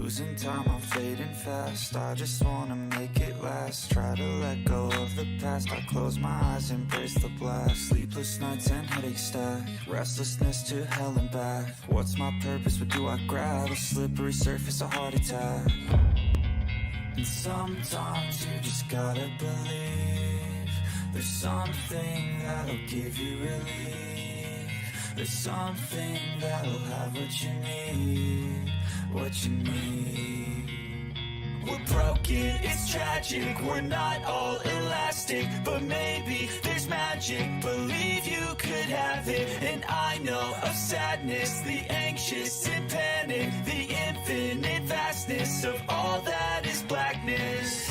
Losing time, I'm fading fast. I just wanna make it last. Try to let go of the past. I close my eyes, embrace the blast. Sleepless nights and headaches stack. Restlessness to hell and back. What's my purpose? What do I grab? A slippery surface, a heart attack. And sometimes you just gotta believe. There's something that'll give you relief. There's something that'll have what you need. What you need. We're broken, it's tragic. We're not all elastic, but maybe there's magic. Believe you could have it. And I know of sadness, the anxious and panic, the infinite vastness of all that is blackness.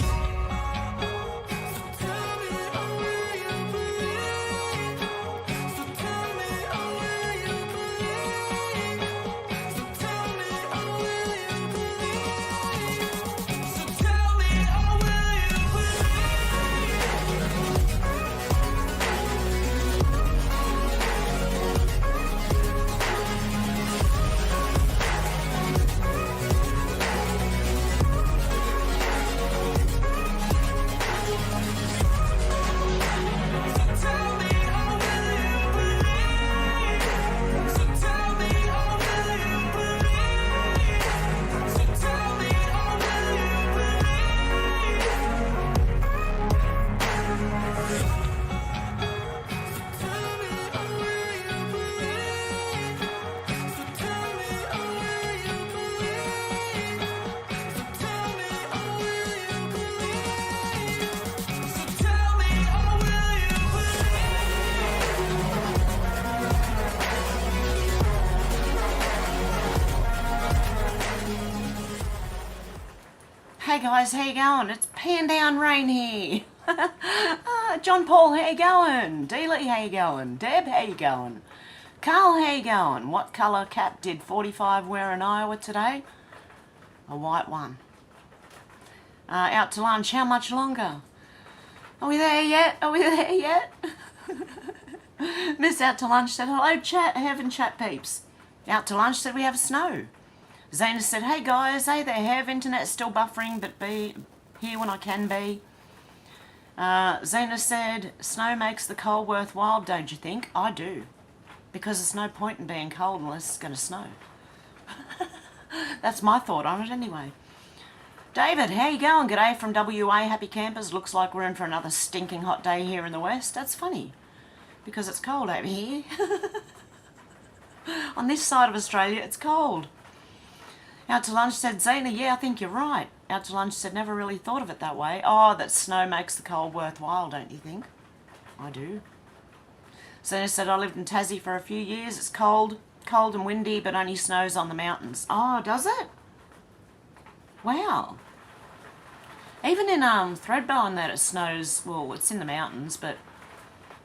Hey guys, how you going? It's pan down rain here. John Paul, how you going? Dealey, how you going? Deb, how you going? Carl, how you going? What colour cap did 45 wear in Iowa today? A white one. Out to lunch, how much longer? Are we there yet? Are we there yet? Miss Out to Lunch said, hello chat, Hev chat peeps. Out to Lunch said we have snow. Zana said, hey guys, hey there, Hev, internet's still buffering, but be here when I can be. Zana said, snow makes the cold worthwhile, don't you think? I do. Because there's no point in being cold unless it's going to snow. That's my thought on it anyway. David, how you going? G'day from WA, happy campers. Looks like we're in for another stinking hot day here in the west. That's funny, because it's cold over here. On this side of Australia, it's cold. Out to Lunch said, Zena, yeah, I think you're right. Out to Lunch said, never really thought of it that way. Oh, that snow makes the cold worthwhile, don't you think? I do. Zena said, I lived in Tassie for a few years. It's cold and windy, but only snows on the mountains. Oh, does it? Wow. Even in Threadbow and that it snows, well, it's in the mountains, but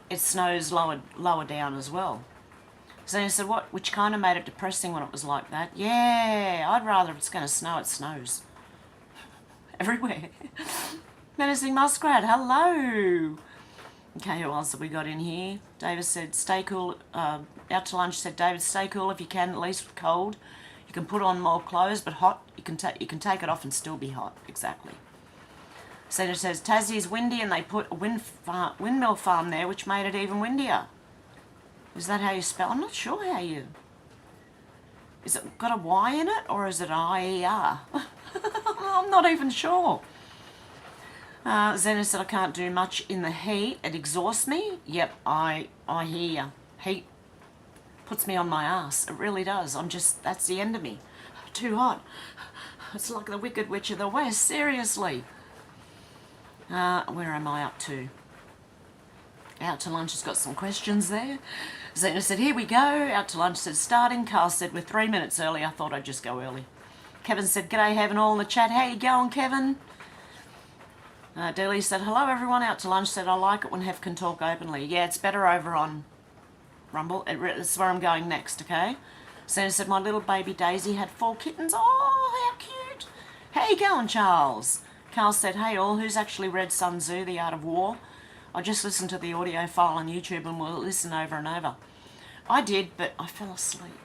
it snows lower down as well. Zena said, what? Which kind of made it depressing when it was like that. Yeah, I'd rather if it's going to snow, it snows. Everywhere. Menacing Muskrat, hello. Okay, who else have we got in here? David said, stay cool. Out to Lunch said, David, stay cool if you can, at least cold. You can put on more clothes, but hot, you can take it off and still be hot. Exactly. Zena says, Tassie is windy and they put a windmill farm there, which made it even windier. Is that how you spell? I'm not sure how you... Is it got a Y in it, or is it I-E-R? I'm not even sure. Zena said, I can't do much in the heat. It exhausts me. Yep, I hear you. Heat puts me on my ass. It really does. That's the end of me. Too hot. It's like the Wicked Witch of the West, seriously. Where am I up to? Out to Lunch has got some questions there. Zena said, here we go. Out to Lunch said, starting. Carl said, we're 3 minutes early. I thought I'd just go early. Kevin said, g'day, Heaven, all in the chat. How you going, Kevin? Dealey said, hello, everyone. Out to Lunch said, I like it when Hev can talk openly. Yeah, it's better over on Rumble. It's where I'm going next, okay? Zena said, my little baby Daisy had 4 kittens. Oh, how cute. How you going, Charles? Carl said, hey, all, who's actually read Sun Tzu, The Art of War? I just listened to the audio file on YouTube and we'll listen over and over. I did, but I fell asleep.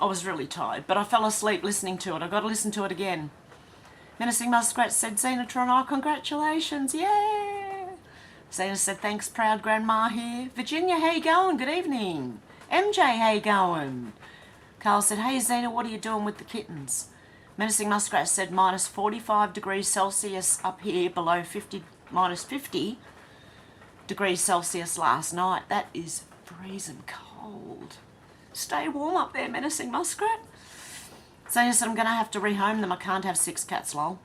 I was really tired, but I fell asleep listening to it. I got to listen to it again. Menacing Muskrat said, Xenotron, oh, congratulations, yeah. Xena said, thanks, proud grandma here. Virginia, how you going? Good evening. MJ, how you going? Carl said, hey, Xena, what are you doing with the kittens? Menacing Muskrat said, minus 45 degrees Celsius up here, below minus 50 degrees Celsius last night. That is freezing cold. Stay warm up there, Menacing Muskrat. Xena said, I'm going to have to rehome them. I can't have 6 cats, lol.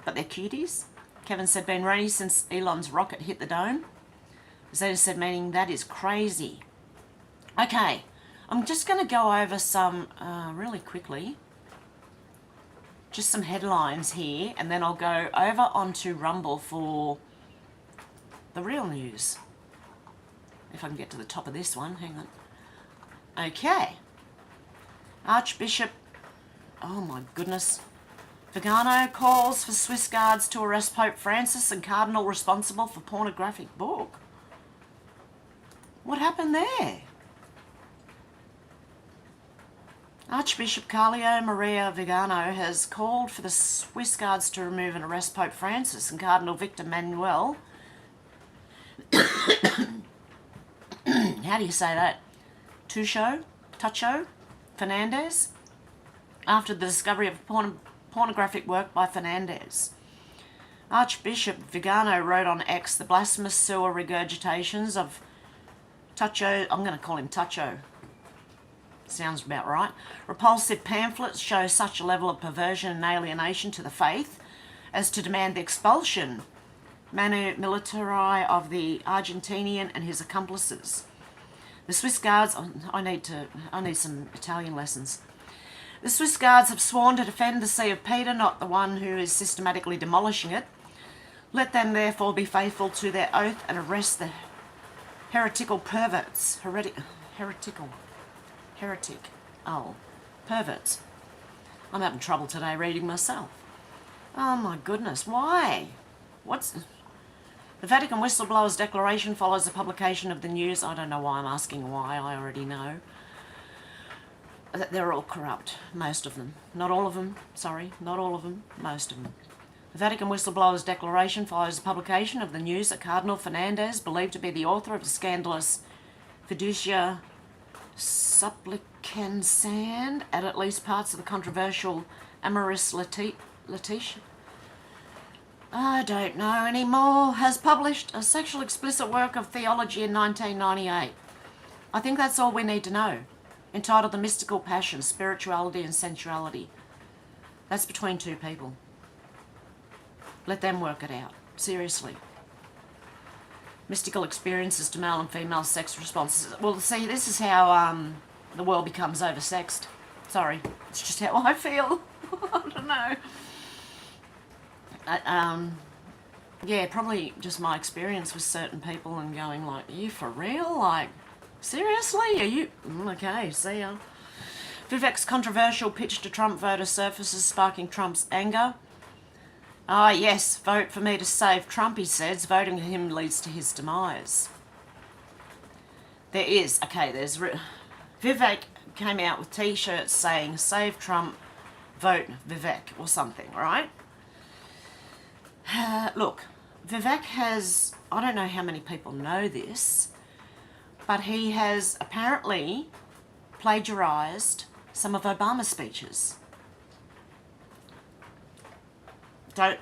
But they're cuties. Kevin said, been rainy since Elon's rocket hit the dome. Xena said, meaning that is crazy. Okay, I'm just going to go over some, really quickly, just some headlines here, and then I'll go over onto Rumble for the real news. If I can get to the top of this one, hang on. Okay. Archbishop, oh my goodness. Vigano calls for Swiss guards to arrest Pope Francis and Cardinal responsible for pornographic book. What happened there? Archbishop Carlo Maria Vigano has called for the Swiss guards to remove and arrest Pope Francis and Cardinal Victor Manuel. How do you say that? Tucho Fernandez, after the discovery of pornographic work by Fernandez. Archbishop Vigano wrote on X, the blasphemous sewer regurgitations of Tucho, I'm going to call him Tucho, sounds about right. Repulsive pamphlets show such a level of perversion and alienation to the faith as to demand the expulsion manu militari of the Argentinian and his accomplices. The Swiss guards, I need some Italian lessons. The Swiss guards have sworn to defend the See of Peter, not the one who is systematically demolishing it. Let them therefore be faithful to their oath and arrest the heretical perverts. Heretic. Oh, perverts. I'm having trouble today reading myself. Oh my goodness, why? The Vatican whistleblower's declaration follows the publication of the news. I don't know why I'm asking why, I already know. They're all corrupt, most of them. Not all of them, sorry, not all of them, most of them. The Vatican whistleblower's declaration follows the publication of the news that Cardinal Fernandez, believed to be the author of the scandalous Fiducia Supplicans at least parts of the controversial Amoris Laetitia, I don't know anymore, has published a sexual explicit work of theology in 1998. I think that's all we need to know. Entitled The Mystical Passion, Spirituality and Sensuality. That's between two people. Let them work it out. Seriously. Mystical experiences to male and female sex responses. Well, see, this is how the world becomes oversexed. Sorry, it's just how I feel. I don't know. Yeah, probably just my experience with certain people and going like, are you for real? Like, seriously? Are you? Okay, see ya. Vivek's controversial pitch to Trump voters surfaces, sparking Trump's anger. Ah, yes, vote for me to save Trump, he says. Voting for him leads to his demise. There's Vivek came out with t-shirts saying, save Trump, vote Vivek, or something, right? Look, Vivek has, I don't know how many people know this, but he has apparently plagiarised some of Obama's speeches. Go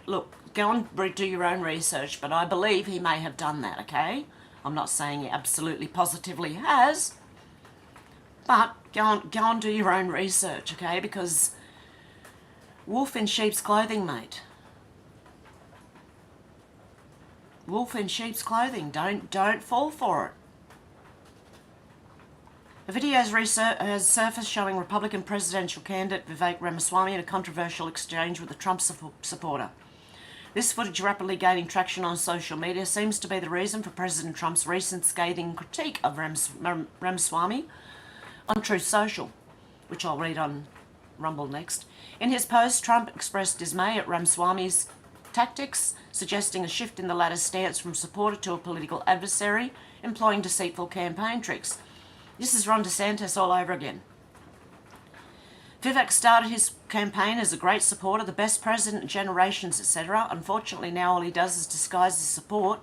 and do your own research, but I believe he may have done that, okay? I'm not saying he absolutely positively has, but go and do your own research, okay? Because wolf in sheep's clothing, mate. Wolf in sheep's clothing. Don't fall for it. A video has surfaced showing Republican presidential candidate Vivek Ramaswamy in a controversial exchange with a Trump supporter. This footage, rapidly gaining traction on social media, seems to be the reason for President Trump's recent scathing critique of Ramaswamy on Truth Social, which I'll read on Rumble next. In his post, Trump expressed dismay at Ramaswamy's tactics, suggesting a shift in the latter's stance from supporter to a political adversary, employing deceitful campaign tricks. This is Ron DeSantis all over again. Vivek started his campaign as a great supporter, the best president in generations, etc. Unfortunately, now all he does is disguise his support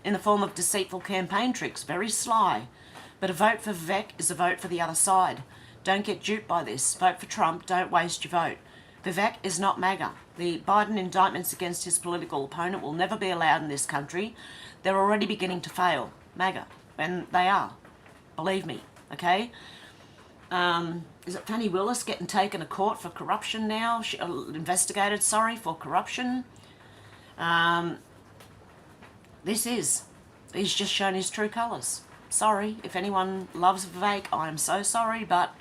in the form of deceitful campaign tricks. Very sly. But a vote for Vivek is a vote for the other side. Don't get duped by this. Vote for Trump. Don't waste your vote. Vivek is not MAGA. The Biden indictments against his political opponent will never be allowed in this country. They're already beginning to fail. MAGA. And they are. Believe me. Okay? Is it Fannie Willis getting taken to court for corruption now? Investigated, for corruption. He's just shown his true colours. Sorry, if anyone loves Vivek, I am so sorry, but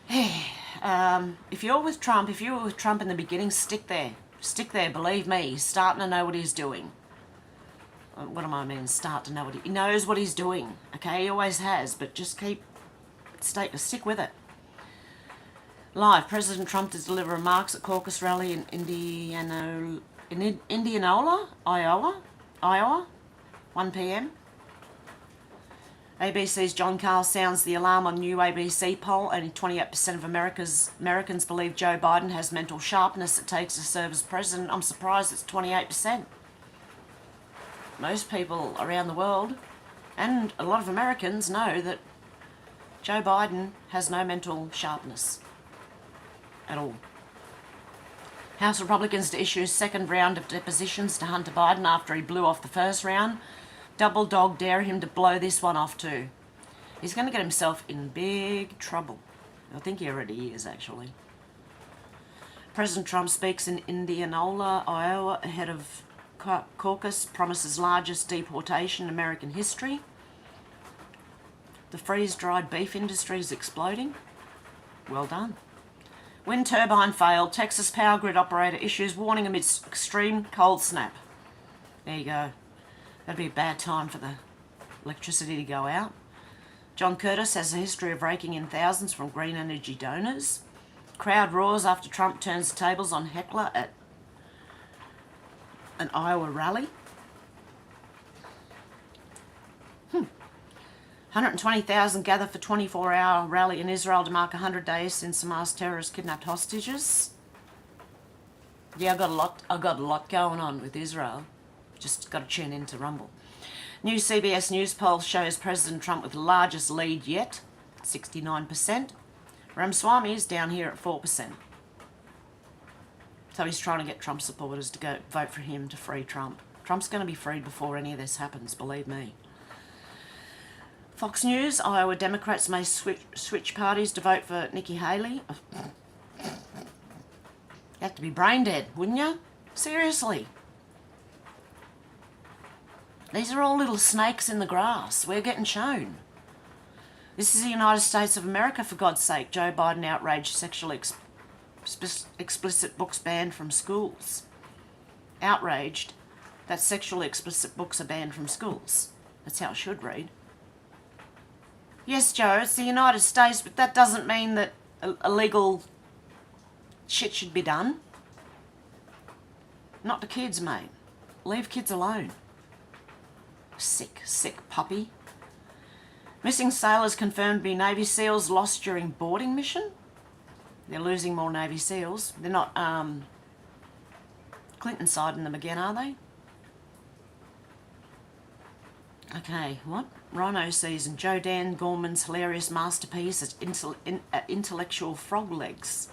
if you were with Trump in the beginning, stick there. Stick there, believe me. He's starting to know what he's doing. What am I mean? Start to know he knows what he's doing. Okay, he always has, but just stick with it. Live, President Trump to deliver remarks at caucus rally in Indianola, Iowa, 1 p.m. ABC's John Carl sounds the alarm on new ABC poll. Only 28% of Americans believe Joe Biden has mental sharpness it takes to serve as president. I'm surprised it's 28%. Most people around the world, and a lot of Americans, know that Joe Biden has no mental sharpness at all. House Republicans to issue a second round of depositions to Hunter Biden after he blew off the first round. Double dog dare him to blow this one off too. He's going to get himself in big trouble. I think he already is, actually. President Trump speaks in Indianola, Iowa, ahead of caucus, promises largest deportation in American history. The freeze-dried beef industry is exploding. Well done. Wind turbine failed. Texas power grid operator issues warning amidst extreme cold snap. There you go. That'd be a bad time for the electricity to go out. John Curtis has a history of raking in thousands from green energy donors. Crowd roars after Trump turns the tables on heckler at an Iowa rally. 120,000 gather for 24-hour rally in Israel to mark 100 days since Hamas terrorists kidnapped hostages. Yeah, I've got a lot going on with Israel. Just got to tune in to Rumble. New CBS News poll shows President Trump with the largest lead yet, 69%. Ramaswamy is down here at 4%. So he's trying to get Trump supporters to go vote for him to free Trump. Trump's going to be freed before any of this happens, believe me. Fox News, Iowa Democrats may switch parties to vote for Nikki Haley. You have to be brain dead, wouldn't you? Seriously. These are all little snakes in the grass. We're getting shown. This is the United States of America, for God's sake. Joe Biden outraged sexually explicit books banned from schools. Outraged that sexually explicit books are banned from schools. That's how it should read. Yes, Joe, it's the United States, but that doesn't mean that illegal shit should be done. Not to kids, mate. Leave kids alone. Sick puppy. Missing sailors confirmed to be Navy SEALs lost during boarding mission. They're losing more Navy SEALs. They're not Clinton siding them again, are they? Okay, what? Rhino season. Joe Dan Gorman's hilarious masterpiece at intellectual frog legs.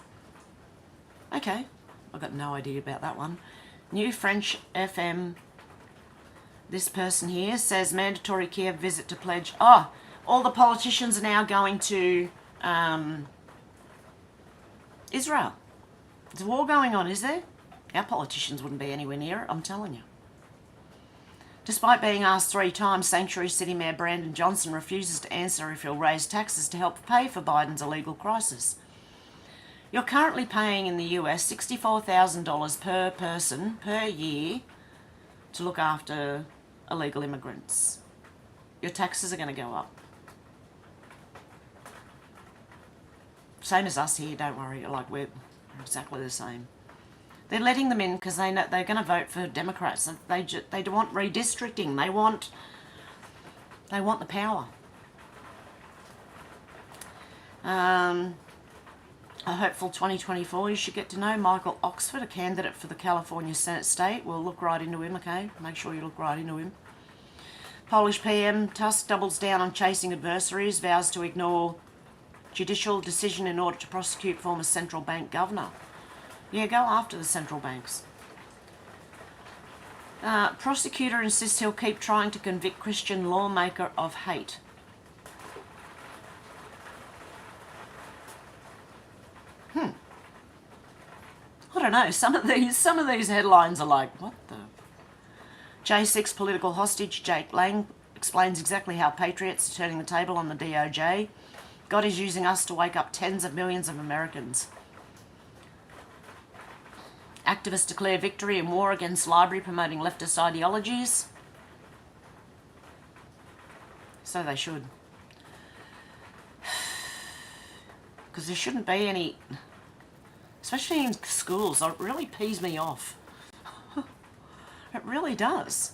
Okay, I've got no idea about that one. New French FM. This person here says mandatory Kiev visit to pledge. Oh, all the politicians are now going to Israel. There's a war going on, is there? Our politicians wouldn't be anywhere near it, I'm telling you. Despite being asked 3 times, Sanctuary City Mayor Brandon Johnson refuses to answer if he'll raise taxes to help pay for Biden's illegal crisis. You're currently paying in the US $64,000 per person per year to look after illegal immigrants. Your taxes are going to go up. Same as us here, don't worry. Like, we're exactly the same. They're letting them in because they know they're going to vote for Democrats. They want redistricting. They want the power. A hopeful 2024, you should get to know Michael Oxford, a candidate for the California Senate state. We'll look right into him, okay? Make sure you look right into him. Polish PM Tusk doubles down on chasing adversaries, vows to ignore judicial decision in order to prosecute former central bank governor. Yeah, go after the central banks. Prosecutor insists he'll keep trying to convict Christian lawmaker of hate. I don't know. Some of these headlines are like, what the? J6 political hostage Jake Lang explains exactly how patriots are turning the table on the DOJ. God is using us to wake up tens of millions of Americans. Activists declare victory in war against LBRY promoting leftist ideologies. So they should. Because there shouldn't be any, especially in schools. It really pees me off. It really does.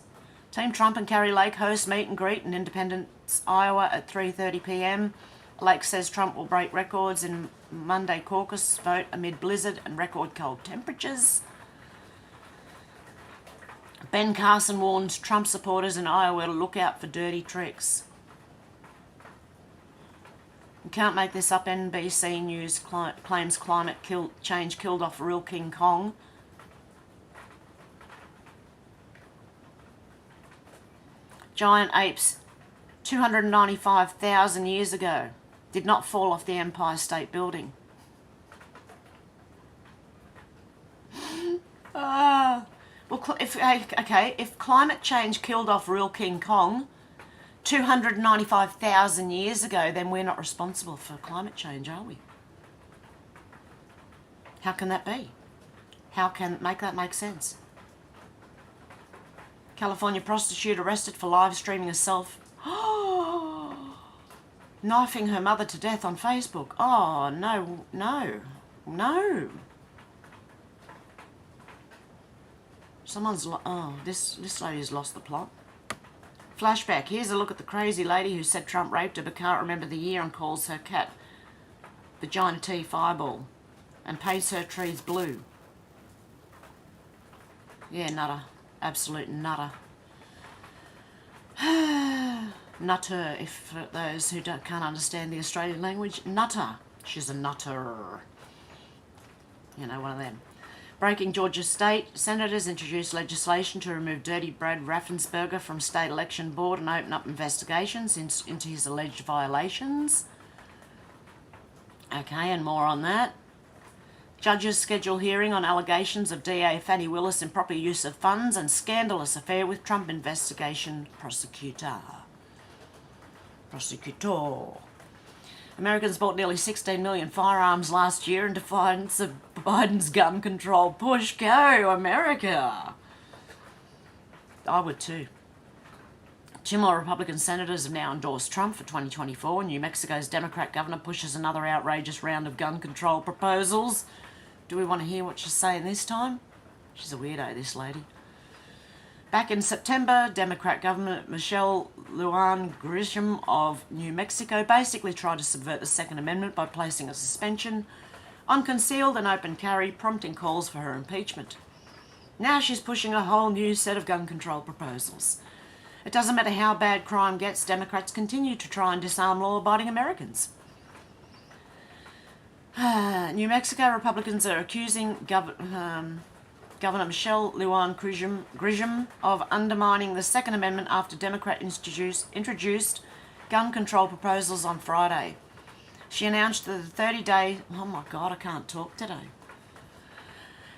Team Trump and Carrie Lake host meet and greet in Independence, Iowa at 3:30 p.m. Lake says Trump will break records in Monday caucus vote amid blizzard and record cold temperatures. Ben Carson warns Trump supporters in Iowa to look out for dirty tricks. You can't make this up. NBC News claims climate change killed off real King Kong. Giant apes 295,000 years ago did not fall off the Empire State Building. If climate change killed off real King Kong 295,000 years ago, then we're not responsible for climate change, are we? How can that be? How can that make sense? California prostitute arrested for live streaming herself knifing her mother to death on Facebook. Oh, no. This lady's lost the plot. Flashback. Here's a look at the crazy lady who said Trump raped her but can't remember the year and calls her cat Bitchute Fireball and paints her trees blue. Yeah, nutter. Absolute nutter. Nutter, if for those who can't understand the Australian language. Nutter. She's a nutter. You know, one of them. Breaking Georgia state. Senators introduce legislation to remove Dirty Brad Raffensperger from state election board and open up investigations into his alleged violations. Okay, and more on that. Judges schedule hearing on allegations of DA Fannie Willis improper use of funds and scandalous affair with Trump investigation prosecutor. Americans bought nearly 16 million firearms last year in defiance of Biden's gun control push. Go, America! I would too. Two more Republican senators have now endorsed Trump for 2024. New Mexico's Democrat governor pushes another outrageous round of gun control proposals. Do we want to hear what she's saying this time? She's a weirdo, this lady. Back in September, Democrat Governor Michelle Lujan Grisham of New Mexico basically tried to subvert the Second Amendment by placing a suspension on concealed and open carry, prompting calls for her impeachment. Now she's pushing a whole new set of gun control proposals. It doesn't matter how bad crime gets, Democrats continue to try and disarm law-abiding Americans. New Mexico Republicans are accusing Governor Michelle Lujan Grisham of undermining the Second Amendment after Democrats introduced gun control proposals on Friday. She announced that a 30-day... Oh my God, I can't talk today.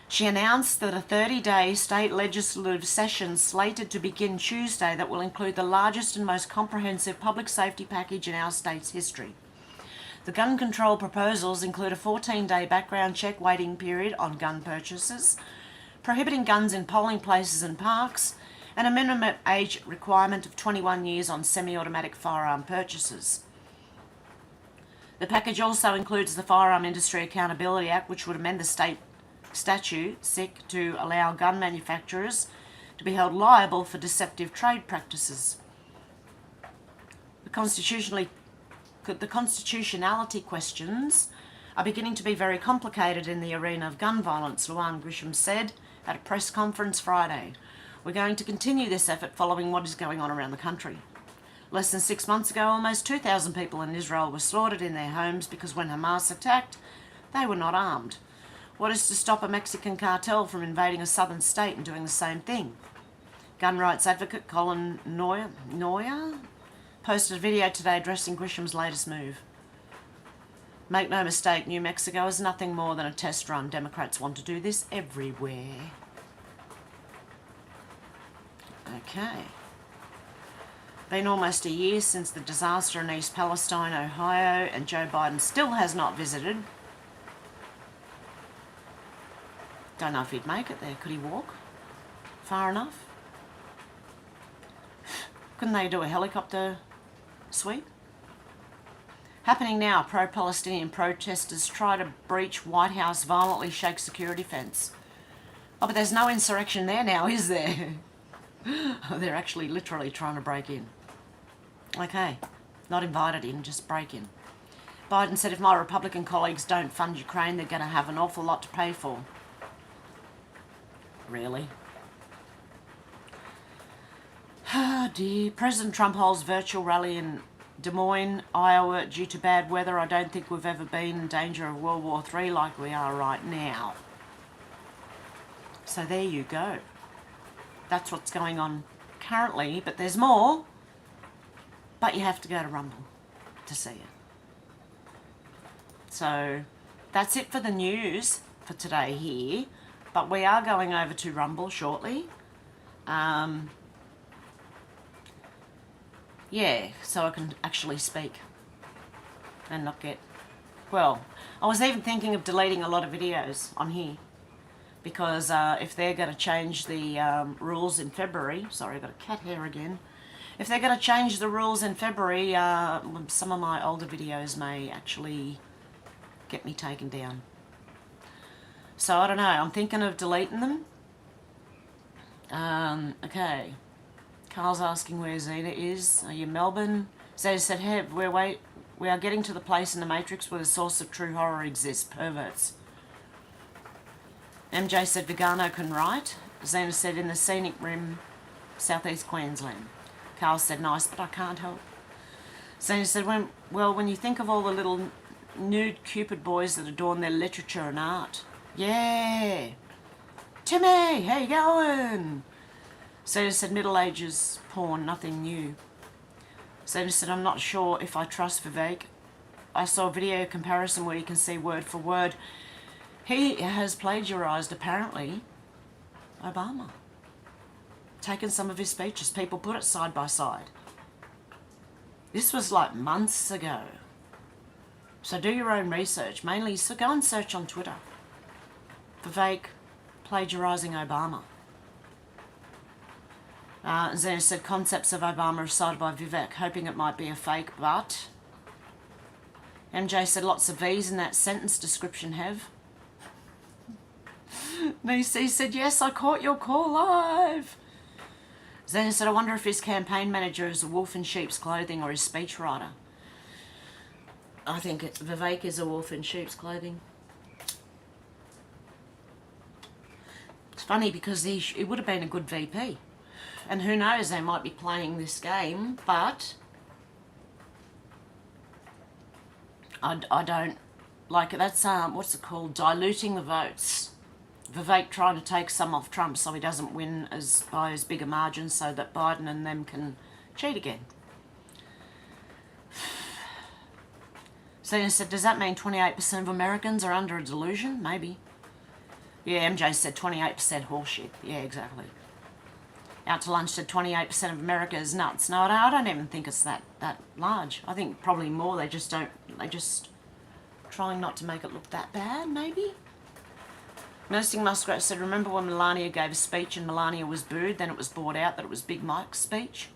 She announced that a 30-day state legislative session slated to begin Tuesday that will include the largest and most comprehensive public safety package in our state's history. The gun control proposals include a 14-day background check waiting period on gun purchases, prohibiting guns in polling places and parks, and a minimum age requirement of 21 years on semi-automatic firearm purchases. The package also includes the Firearm Industry Accountability Act, which would amend the state statute to allow gun manufacturers to be held liable for deceptive trade practices. The constitutionality questions are beginning to be very complicated in the arena of gun violence, Luan Grisham said at a press conference Friday. We're going to continue this effort following what is going on around the country. Less than 6 months ago, almost 2,000 people in Israel were slaughtered in their homes because when Hamas attacked, they were not armed. What is to stop a Mexican cartel from invading a southern state and doing the same thing? Gun rights advocate Colin Noyer posted a video today addressing Grisham's latest move. Make no mistake, New Mexico is nothing more than a test run. Democrats want to do this everywhere. Okay. Been almost a year since the disaster in East Palestine, Ohio, and Joe Biden still has not visited. Don't know if he'd make it there. Could he walk far enough? Couldn't they do a helicopter sweep? Happening now, pro-Palestinian protesters try to breach White House, violently shake security fence. Oh, but there's no insurrection there now, is there? They're actually literally trying to break in. Okay, not invited in, just break in. Biden said if my Republican colleagues don't fund Ukraine, they're going to have an awful lot to pay for. Really? Oh dear. President Trump holds virtual rally in Des Moines, Iowa, due to bad weather. I don't think we've ever been in danger of World War III like we are right now. So there you go. That's what's going on currently, but there's more. But you have to go to Rumble to see it. So that's it for the news for today here. But we are going over to Rumble shortly. Yeah, so I can actually speak and not get... Well, I was even thinking of deleting a lot of videos on here because if they're going to change the rules in February... Sorry, I've got a cat hair again. If they're going to change the rules in February, some of my older videos may actually get me taken down. So I don't know, I'm thinking of deleting them. Okay. Carl's asking where Zeta is. Are you in Melbourne? Zeta said, Hev, we are getting to the place in the Matrix where the source of true horror exists. Perverts. MJ said, Vegano can write. Zena said, in the scenic rim, southeast Queensland. Carl said, nice, but I can't help. Zena said, when you think of all the little nude Cupid boys that adorn their literature and art. Yeah. Timmy, how you going? Zeta said, Middle Ages porn, nothing new. Zeta said, I'm not sure if I trust Vivek. I saw a video comparison where you can see word for word. He has plagiarised, apparently, Obama. Taken some of his speeches. People put it side by side. This was like months ago. So do your own research. Mainly, so go and search on Twitter. Vivek plagiarising Obama. Zena said concepts of Obama are cited by Vivek, hoping it might be a fake, but... MJ said lots of V's in that sentence description, Hev. Nisi said, yes, I caught your call live. Zena said, I wonder if his campaign manager is a wolf in sheep's clothing or his speechwriter. I think Vivek is a wolf in sheep's clothing. It's funny because he would have been a good VP. And who knows, they might be playing this game, but I don't like it. That's, what's it called? Diluting the votes. Vivek trying to take some off Trump so he doesn't win by as big a margin so that Biden and them can cheat again. Zena said, does that mean 28% of Americans are under a delusion? Maybe. Yeah, MJ said 28% horseshit. Yeah, exactly. Out to Lunch said 28% of America is nuts. No, I don't even think it's that large. I think probably more. They just trying not to make it look that bad, maybe? Nursing Muskrat said, remember when Melania gave a speech and Melania was booed, then it was brought out that it was Big Mike's speech?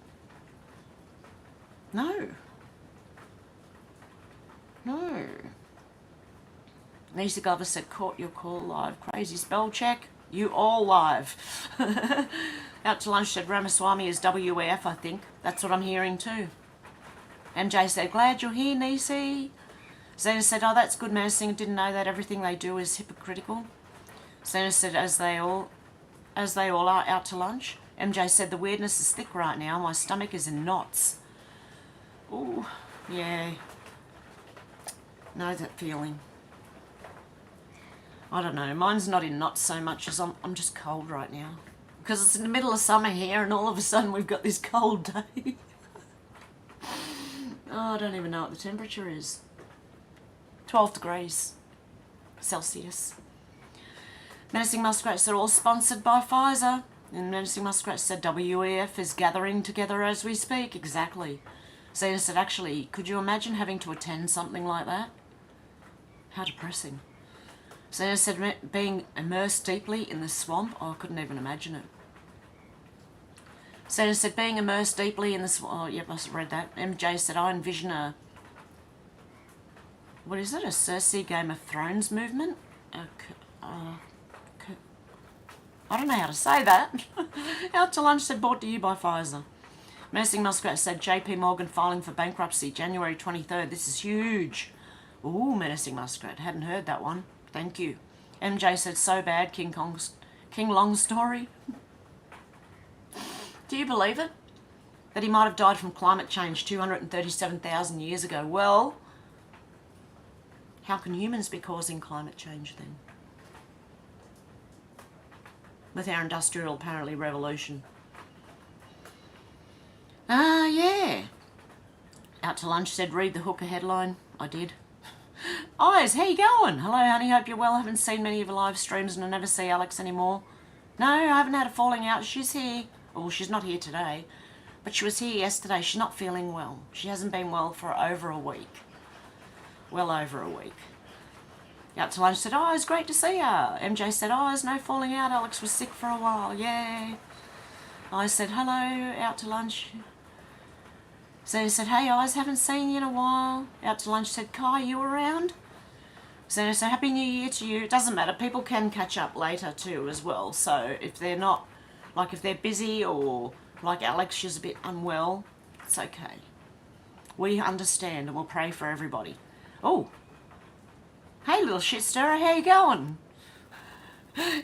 No. No. Nisa Glover said, caught your call live. Crazy spell check. You all live. Out to Lunch said, Ramaswamy is WEF, I think. That's what I'm hearing too. MJ said, glad you're here, Nisi. Zena said, oh, that's good, Menacing. Didn't know that everything they do is hypocritical. Zena said, as they all are out to lunch. MJ said, the weirdness is thick right now. My stomach is in knots. Ooh, yeah. Know that feeling. I don't know. Mine's not in knots so much as I'm just cold right now. Because it's in the middle of summer here and all of a sudden we've got this cold day. Oh, I don't even know what the temperature is. 12 degrees Celsius. Menacing Muskrat said, all sponsored by Pfizer. And Menacing Muskrat said, WEF is gathering together as we speak. Exactly. Zena said, actually, could you imagine having to attend something like that? How depressing. Zena said, being immersed deeply in the swamp. Oh, I couldn't even imagine it. Zena said, being immersed deeply in the swamp. Oh, yep, I read that. MJ said, I envision a... What is it? A Cersei Game of Thrones movement? I don't know how to say that. Out to lunch said, brought to you by Pfizer. Menacing Muskrat said, JP Morgan filing for bankruptcy, January 23rd. This is huge. Ooh, Menacing Muskrat. Hadn't heard that one. Thank you. MJ said, so bad, King Long story. Do you believe it? That he might have died from climate change 237,000 years ago. Well, how can humans be causing climate change then? With our industrial, apparently, revolution. Yeah. Out to lunch said, read the hooker headline. I did. Eyes, how you going? Hello, honey, hope you're well. Haven't seen many of your live streams and I never see Alex anymore. No, I haven't had a falling out. She's here. Well, she's not here today, but she was here yesterday. She's not feeling well. She hasn't been well for over a week. Well over a week. Out to lunch said, oh, it's great to see her. MJ said, oh, there's no falling out. Alex was sick for a while. Yay. I said, hello, out to lunch. Zena said, hey, Eyes, haven't seen you in a while. Out to lunch said, Kai, you around? Zena said, Happy New Year to you. It doesn't matter. People can catch up later too as well. So if they're not, like if they're busy or like Alex, she's a bit unwell, it's okay. We understand and we'll pray for everybody. Oh, hey, little shit stirrer, how you going?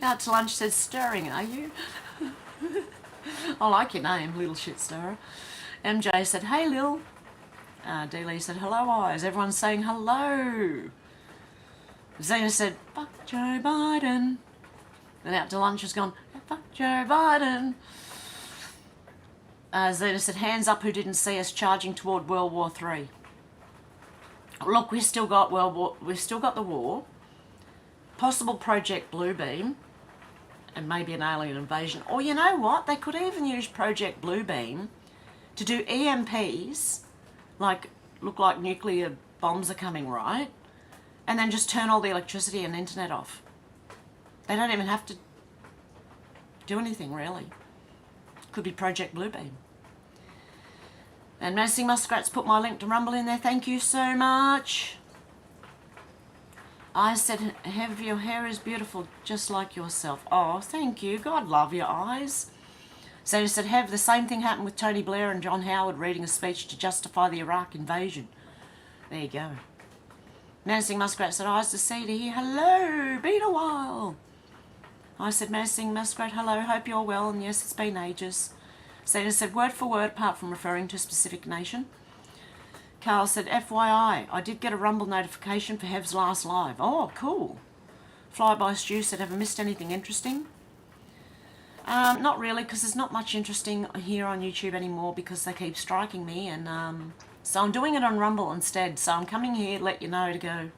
Out to lunch says, stirring, are you? I like your name, little shit stirrer. MJ said, hey, Lil. D-Lee said, hello, Eyes. Everyone's saying hello. Zena said, fuck Joe Biden. And out to lunch has gone, fuck Joe Biden. Zena said, hands up who didn't see us charging toward World War III. Look, we've still got the war, possible Project Bluebeam, and maybe an alien invasion. Or you know what? They could even use Project Bluebeam to do EMPs, look like nuclear bombs are coming, right? And then just turn all the electricity and internet off. They don't even have to do anything, really. Could be Project Bluebeam. And Menacing Muskrat's put my link to Rumble in there. Thank you so much. I said, Hev, your hair is beautiful, just like yourself. Oh, thank you. God love your eyes. So he said, Hev, the same thing happened with Tony Blair and John Howard reading a speech to justify the Iraq invasion. There you go. Menacing Muskrat said, Eyes to see to hear. Hello, been a while. I said, Menacing Muskrat, hello, hope you're well. And yes, it's been ages. Zena said, word for word, apart from referring to a specific nation. Carl said, FYI, I did get a Rumble notification for Hev's last live. Oh, cool. Flyby Stew said, have I missed anything interesting? Not really, because there's not much interesting here on YouTube anymore because they keep striking me. And so I'm doing it on Rumble instead. So I'm coming here to let you know to go.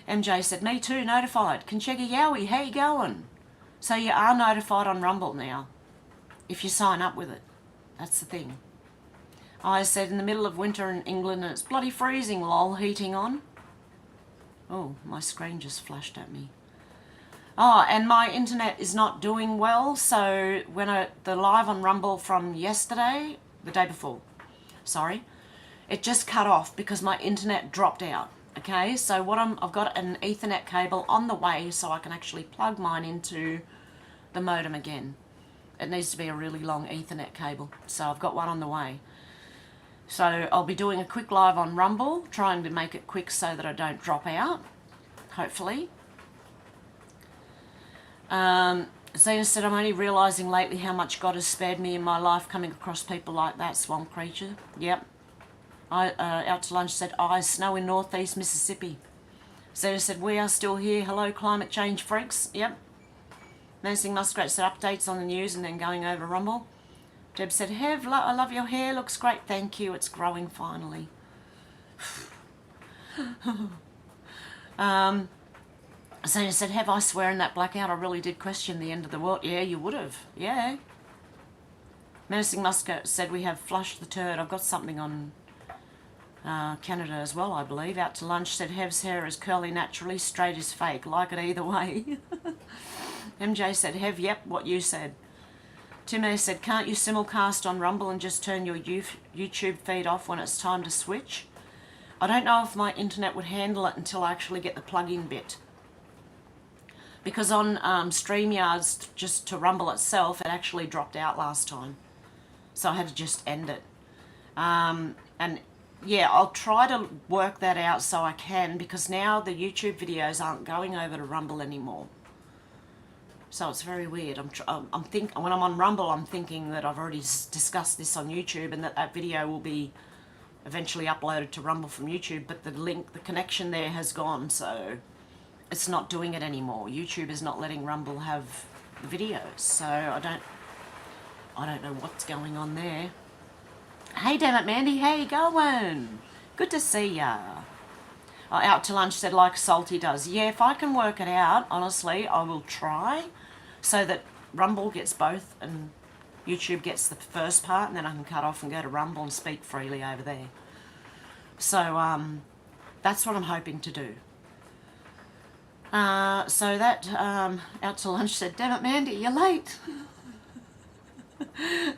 MJ said, me too, notified. Conchega Yowie, how you going? So you are notified on Rumble now, if you sign up with it. That's the thing. I said, in the middle of winter in England and it's bloody freezing, lol, heating on. Oh, my screen just flashed at me. Oh, and my internet is not doing well, so when the live on Rumble from yesterday, the day before, sorry, it just cut off because my internet dropped out. Okay, so I've got an Ethernet cable on the way so I can actually plug mine into the modem again. It needs to be a really long Ethernet cable, so I've got one on the way. So I'll be doing a quick live on Rumble, trying to make it quick so that I don't drop out, hopefully. Zena said, I'm only realising lately how much God has spared me in my life coming across people like that, swamp creature. Yep. Out to lunch said, snow in northeast Mississippi. Zena said, we are still here. Hello, climate change freaks. Yep. Menacing Muskrat said, updates on the news and then going over Rumble. Deb said, Hev, I love your hair. Looks great. Thank you. It's growing finally. Zena said, Hev, I swear in that blackout I really did question the end of the world. Yeah, you would have. Yeah. Menacing Muskrat said, we have flushed the turd. I've got something on Canada as well, I believe. Out to lunch said, Hev's hair is curly naturally, straight is fake. Like it either way. MJ said, Hev, yep, what you said. Tim said, can't you simulcast on Rumble and just turn your YouTube feed off when it's time to switch? I don't know if my internet would handle it until I actually get the plug-in bit. Because on StreamYards, just to Rumble itself, it actually dropped out last time. So I had to just end it. And yeah, I'll try to work that out so I can, because now the YouTube videos aren't going over to Rumble anymore. So it's very weird. I'm thinking when I'm on Rumble, I'm thinking that I've already discussed this on YouTube and that video will be eventually uploaded to Rumble from YouTube, but the link, the connection there has gone, so it's not doing it anymore. YouTube is not letting Rumble have the videos, so I don't know what's going on there. Hey, damn it, Mandy, how you going? Good to see ya. Out to lunch said, like Salty does. Yeah, if I can work it out, honestly, I will try so that Rumble gets both and YouTube gets the first part, and then I can cut off and go to Rumble and speak freely over there. So that's what I'm hoping to do. So that out to lunch said, damn it, Mandy, you're late.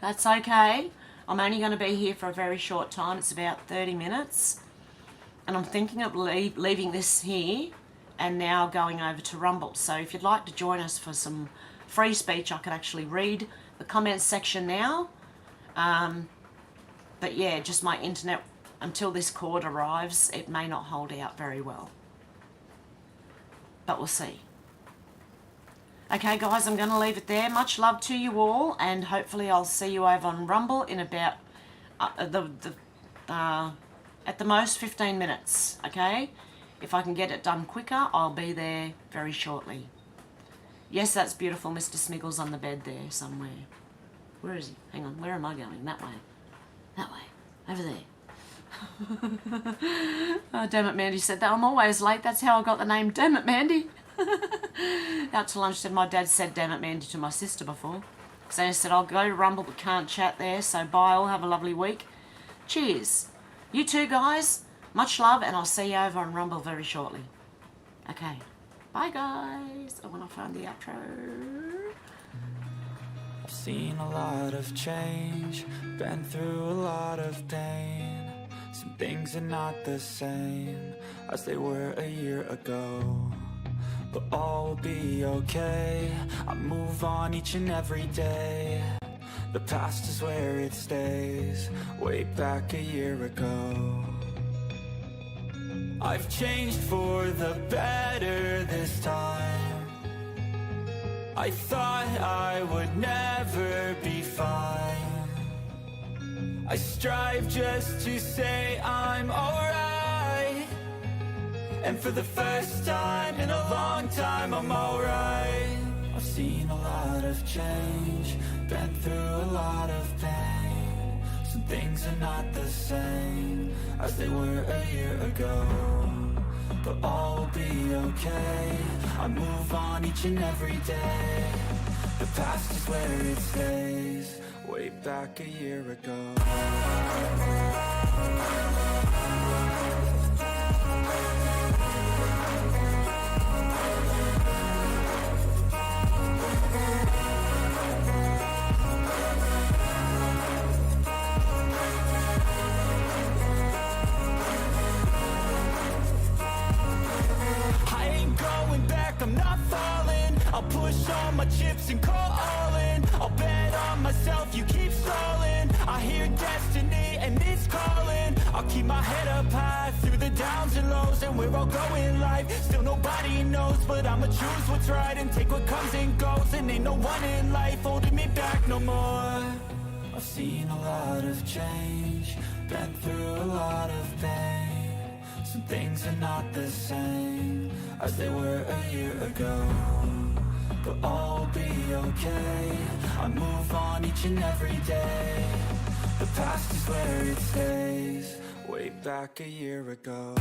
That's okay. I'm only going to be here for a very short time. It's about 30 minutes. And I'm thinking of leaving this here and now going over to Rumble. So if you'd like to join us for some free speech, I can actually read the comments section now. But yeah, just my internet, until this cord arrives, it may not hold out very well. But we'll see. Okay, guys, I'm going to leave it there. Much love to you all, and hopefully I'll see you over on Rumble in about at the most 15 minutes, okay? If I can get it done quicker, I'll be there very shortly. Yes, that's beautiful, Mr. Smiggles on the bed there somewhere. Where is he? Hang on, where am I going? That way. That way. Over there. Oh, damn it, Mandy said that. I'm always late. That's how I got the name Damn it, Mandy. Out to lunch said, my dad said damn it, Mandy to my sister before. So I said, I'll go to Rumble but can't chat there. So bye all. Have a lovely week. Cheers. You too, guys. Much love, and I'll see you over on Rumble very shortly. Okay. Bye, guys. I want to find the outro. I've seen a lot of change, been through a lot of pain. Some things are not the same as they were a year ago, but all will be okay. I move on each and every day. The past is where it stays, way back a year ago. I've changed for the better this time. I thought I would never be fine. I strive just to say I'm alright, and for the first time in a long time I'm alright. I've seen a lot of change, been through a lot of pain. Some things are not the same as they were a year ago, but all will be okay. I move on each and every day. The past is where it stays, way back a year ago. I'm not falling. I'll push all my chips and call all in. I'll bet on myself, you keep stalling. I hear destiny and it's calling. I'll keep my head up high through the downs and lows, and where I'll go in life, still nobody knows. But I'ma choose what's right and take what comes and goes, and ain't no one in life holding me back no more. I've seen a lot of change, been through a lot of pain. Some things are not the same as they were a year ago, but all will be okay. I move on each and every day. The past is where it stays, way back a year ago.